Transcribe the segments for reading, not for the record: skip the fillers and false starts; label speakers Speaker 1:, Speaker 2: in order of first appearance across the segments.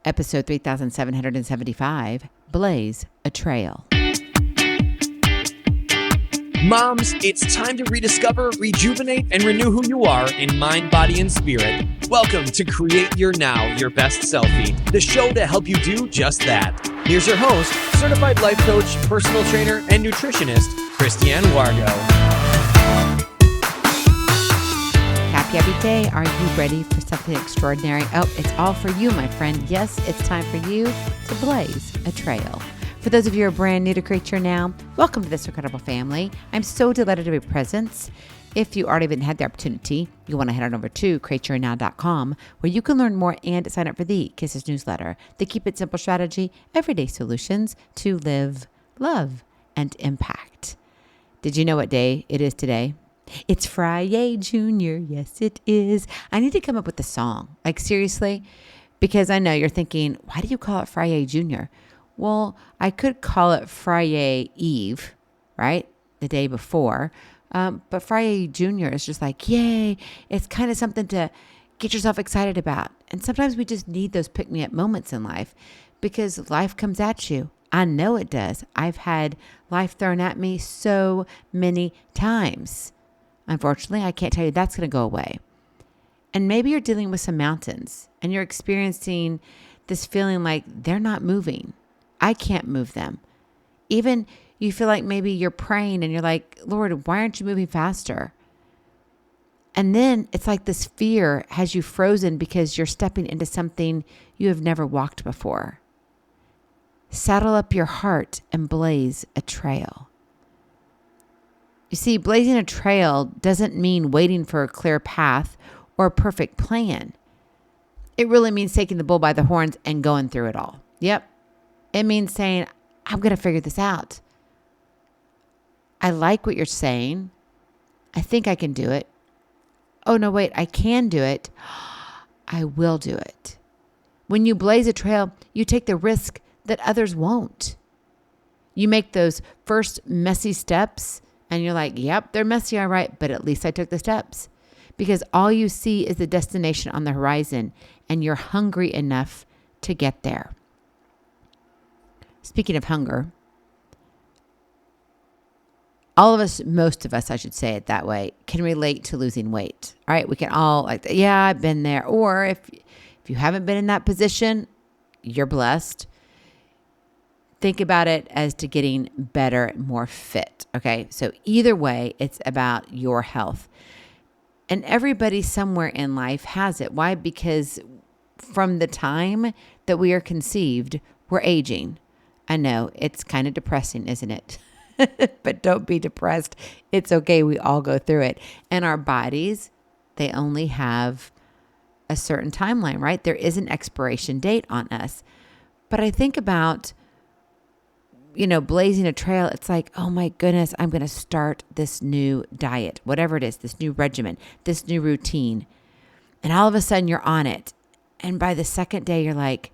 Speaker 1: Episode 3775, Blaze a Trail.
Speaker 2: Moms, it's time to rediscover, rejuvenate, and renew who you are in mind, body, and spirit. Welcome to Create Your Now, Your Best Selfie, the show to help you do just that. Here's your host, certified life coach, personal trainer, and nutritionist, Kristianne Wargo.
Speaker 1: Happy day. Are you ready for something extraordinary? Oh, it's all for you, my friend. Yes, it's time for you to blaze a trail. For those of you who are brand new to Create Your Now, welcome to this incredible family. I'm so delighted to be present. If you already haven't had the opportunity, you want to head on over to createyournow.com, where you can learn more and sign up for the Kisses newsletter, the Keep It Simple strategy, everyday solutions to live, love, and impact. Did you know what day it is today? It's Friday, Junior. Yes, it is. I need to come up with a song. Like, seriously, because I know you're thinking, why do you call it Friday, Junior? Well, I could call it Friday Eve, right? The day before. But Friday Junior is just like, yay. It's kind of something to get yourself excited about. And sometimes we just need those pick-me-up moments in life because life comes at you. I know it does. I've had life thrown at me so many times. Unfortunately, I can't tell you that's going to go away. And maybe you're dealing with some mountains and you're experiencing this feeling like they're not moving. I can't move them. Even you feel like maybe you're praying and you're like, Lord, why aren't you moving faster? And then it's like this fear has you frozen because you're stepping into something you have never walked before. Saddle up your heart and blaze a trail. You see, blazing a trail doesn't mean waiting for a clear path or a perfect plan. It really means taking the bull by the horns and going through it all. Yep. It means saying, I'm going to figure this out. I like what you're saying. I think I can do it. Oh, no, wait, I can do it. I will do it. When you blaze a trail, you take the risk that others won't. You make those first messy steps and you're like, yep, they're messy, all right, but at least I took the steps. Because all you see is the destination on the horizon and you're hungry enough to get there. Speaking of hunger, all of us, most of us, I should say it that way, can relate to losing weight. All right, we can all like, yeah, I've been there. Or if you haven't been in that position, you're blessed. Think about it as to getting better, more fit. Okay, so either way, it's about your health. And everybody somewhere in life has it. Why? Because from the time that we are conceived, we're aging. I know it's kind of depressing, isn't it? But don't be depressed. It's okay. We all go through it. And our bodies, they only have a certain timeline, right? There is an expiration date on us. But I think about, blazing a trail. It's like, oh my goodness, I'm going to start this new diet, whatever it is, this new regimen, this new routine. And all of a sudden you're on it. And by the second day, you're like,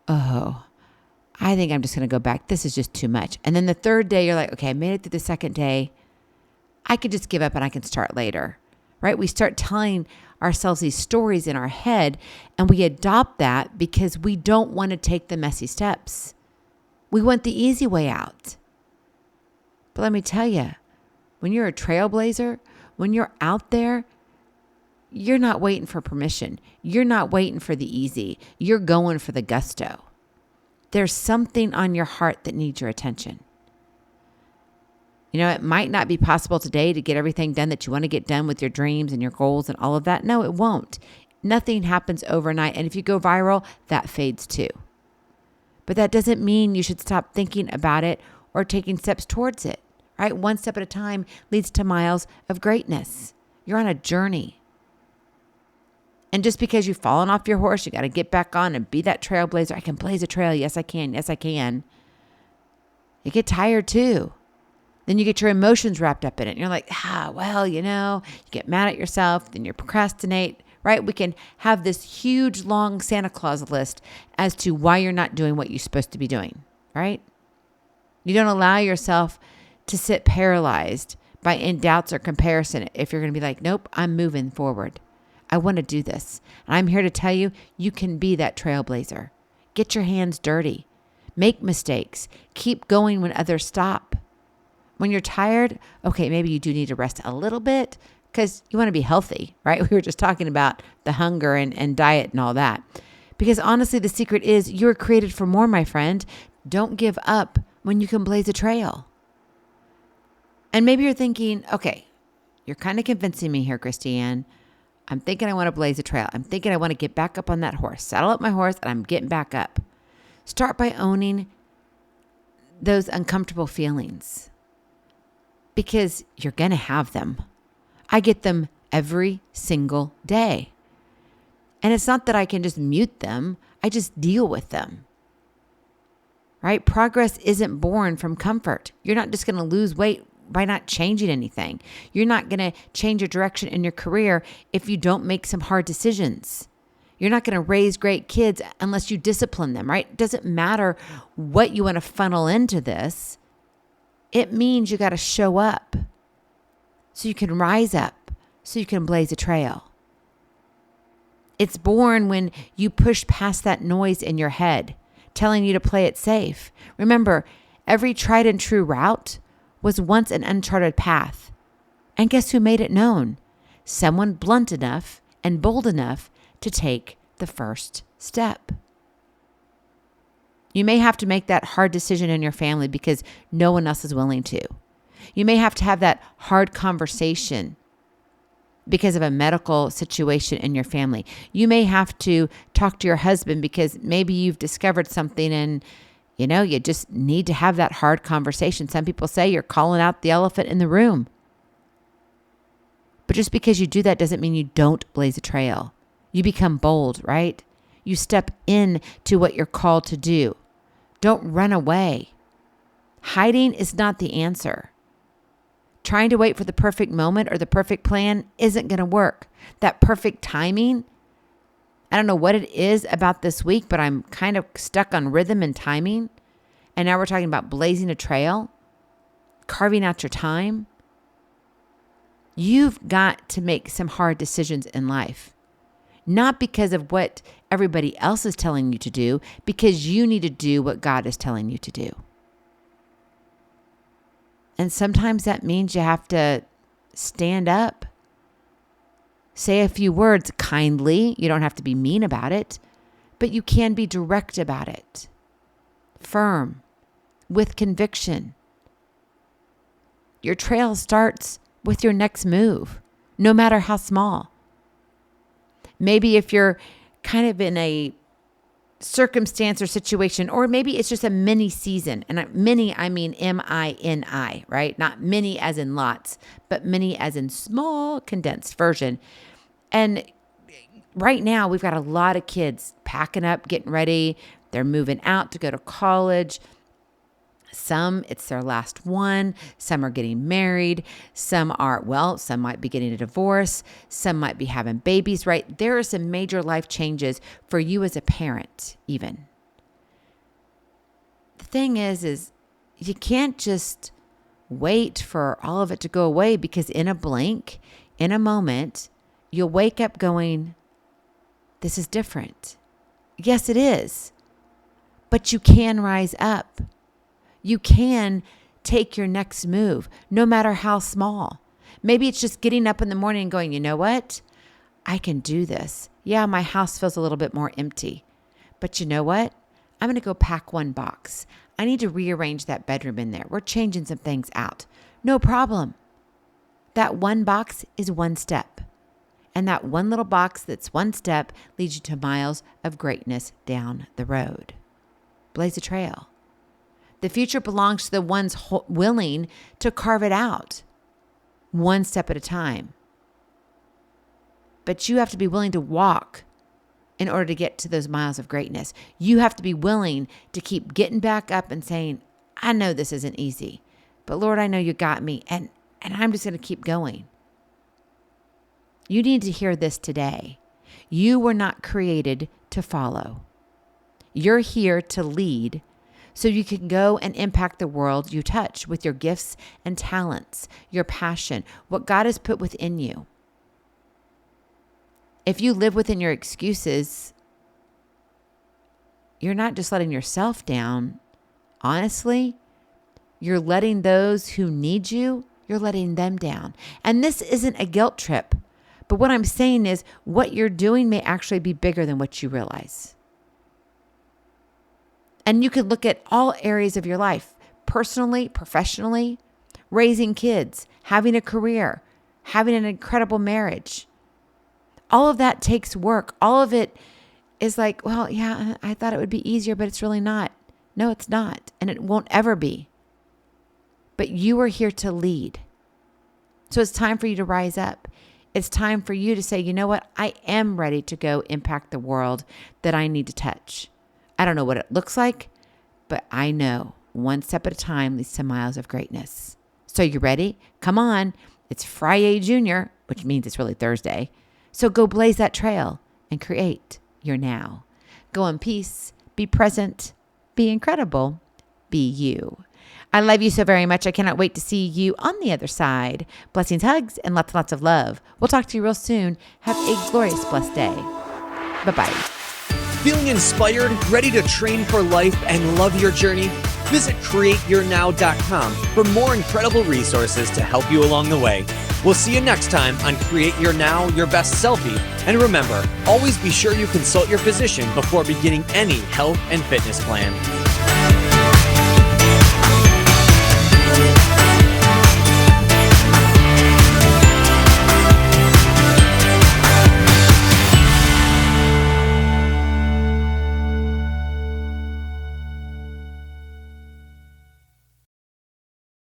Speaker 1: oh, I think I'm just going to go back. This is just too much. And then the third day, you're like, okay, I made it through the second day. I could just give up and I can start later, right? We start telling ourselves these stories in our head and we adopt that because we don't want to take the messy steps. We want the easy way out. But let me tell you, when you're a trailblazer, when you're out there, you're not waiting for permission. You're not waiting for the easy. You're going for the gusto. There's something on your heart that needs your attention. It might not be possible today to get everything done that you want to get done with your dreams and your goals and all of that. No, it won't. Nothing happens overnight. And if you go viral, that fades too. But that doesn't mean you should stop thinking about it or taking steps towards it, right? One step at a time leads to miles of greatness. You're on a journey. And just because you've fallen off your horse, you got to get back on and be that trailblazer. I can blaze a trail. Yes, I can. Yes, I can. You get tired too. Then you get your emotions wrapped up in it. And you're like, you get mad at yourself. Then you procrastinate, right? We can have this huge, long Santa Claus list as to why you're not doing what you're supposed to be doing, right? You don't allow yourself to sit paralyzed by in doubts or comparison if you're going to be like, nope, I'm moving forward. I want to do this. And I'm here to tell you, you can be that trailblazer. Get your hands dirty. Make mistakes. Keep going when others stop. When you're tired, okay, maybe you do need to rest a little bit because you want to be healthy, right? We were just talking about the hunger and diet and all that. Because honestly, the secret is you're created for more, my friend. Don't give up when you can blaze a trail. And maybe you're thinking, okay, you're kind of convincing me here, Kristianne. I'm thinking I want to blaze a trail. I'm thinking I want to get back up on that horse, saddle up my horse, and I'm getting back up. Start by owning those uncomfortable feelings because you're going to have them. I get them every single day. And it's not that I can just mute them. I just deal with them. Right? Progress isn't born from comfort. You're not just going to lose weight by not changing anything. You're not going to change your direction in your career if you don't make some hard decisions. You're not going to raise great kids unless you discipline them, right? It doesn't matter what you want to funnel into this. It means you got to show up so you can rise up, so you can blaze a trail. It's born when you push past that noise in your head, telling you to play it safe. Remember, every tried and true route was once an uncharted path. And guess who made it known? Someone blunt enough and bold enough to take the first step. You may have to make that hard decision in your family because no one else is willing to. You may have to have that hard conversation because of a medical situation in your family. You may have to talk to your husband because maybe you've discovered something and you just need to have that hard conversation. Some people say you're calling out the elephant in the room. But just because you do that doesn't mean you don't blaze a trail. You become bold, right? You step in to what you're called to do. Don't run away. Hiding is not the answer. Trying to wait for the perfect moment or the perfect plan isn't going to work. That perfect timing, I don't know what it is about this week, but I'm kind of stuck on rhythm and timing. And now we're talking about blazing a trail, carving out your time. You've got to make some hard decisions in life. Not because of what everybody else is telling you to do, because you need to do what God is telling you to do. And sometimes that means you have to stand up. Say a few words kindly. You don't have to be mean about it, but you can be direct about it. Firm, with conviction. Your trail starts with your next move, no matter how small. Maybe if you're kind of in a circumstance or situation, or maybe it's just a mini season. And mini, I mean M-I-N-I, right? Not mini as in lots, but mini as in small condensed version. And right now we've got a lot of kids packing up, getting ready. They're moving out to go to college. Some, it's their last one. Some are getting married. Some might be getting a divorce. Some might be having babies, right? There are some major life changes for you as a parent, even. The thing is you can't just wait for all of it to go away because in a blink, in a moment, you'll wake up going, this is different. Yes, it is. But you can rise up. You can take your next move, no matter how small. Maybe it's just getting up in the morning and going, you know what? I can do this. Yeah, my house feels a little bit more empty. But you know what? I'm going to go pack one box. I need to rearrange that bedroom in there. We're changing some things out. No problem. That one box is one step. And that one little box that's one step leads you to miles of greatness down the road. Blaze a trail. The future belongs to the ones willing to carve it out, one step at a time. But you have to be willing to walk in order to get to those miles of greatness. You have to be willing to keep getting back up and saying, I know this isn't easy, but Lord, I know you got me, and I'm just going to keep going. You need to hear this today. You were not created to follow. You're here to lead so you can go and impact the world you touch with your gifts and talents, your passion, what God has put within you. If you live within your excuses, you're not just letting yourself down. Honestly, you're letting those who need you, you're letting them down. And this isn't a guilt trip. But what I'm saying is what you're doing may actually be bigger than what you realize. And you could look at all areas of your life, personally, professionally, raising kids, having a career, having an incredible marriage. All of that takes work. All of it is like, well, yeah, I thought it would be easier, but it's really not. No, it's not. And it won't ever be. But you are here to lead. So it's time for you to rise up. It's time for you to say, you know what? I am ready to go impact the world that I need to touch. I don't know what it looks like, but I know one step at a time leads to miles of greatness. So you ready? Come on. It's Friday Junior, which means it's really Thursday. So go blaze that trail and create your now. Go in peace, be present, be incredible, be you. I love you so very much. I cannot wait to see you on the other side. Blessings, hugs, and lots and lots of love. We'll talk to you real soon. Have a glorious, blessed day. Bye-bye.
Speaker 2: Feeling inspired, ready to train for life and love your journey? Visit createyournow.com for more incredible resources to help you along the way. We'll see you next time on Create Your Now, Your Best Selfie. And remember, always be sure you consult your physician before beginning any health and fitness plan.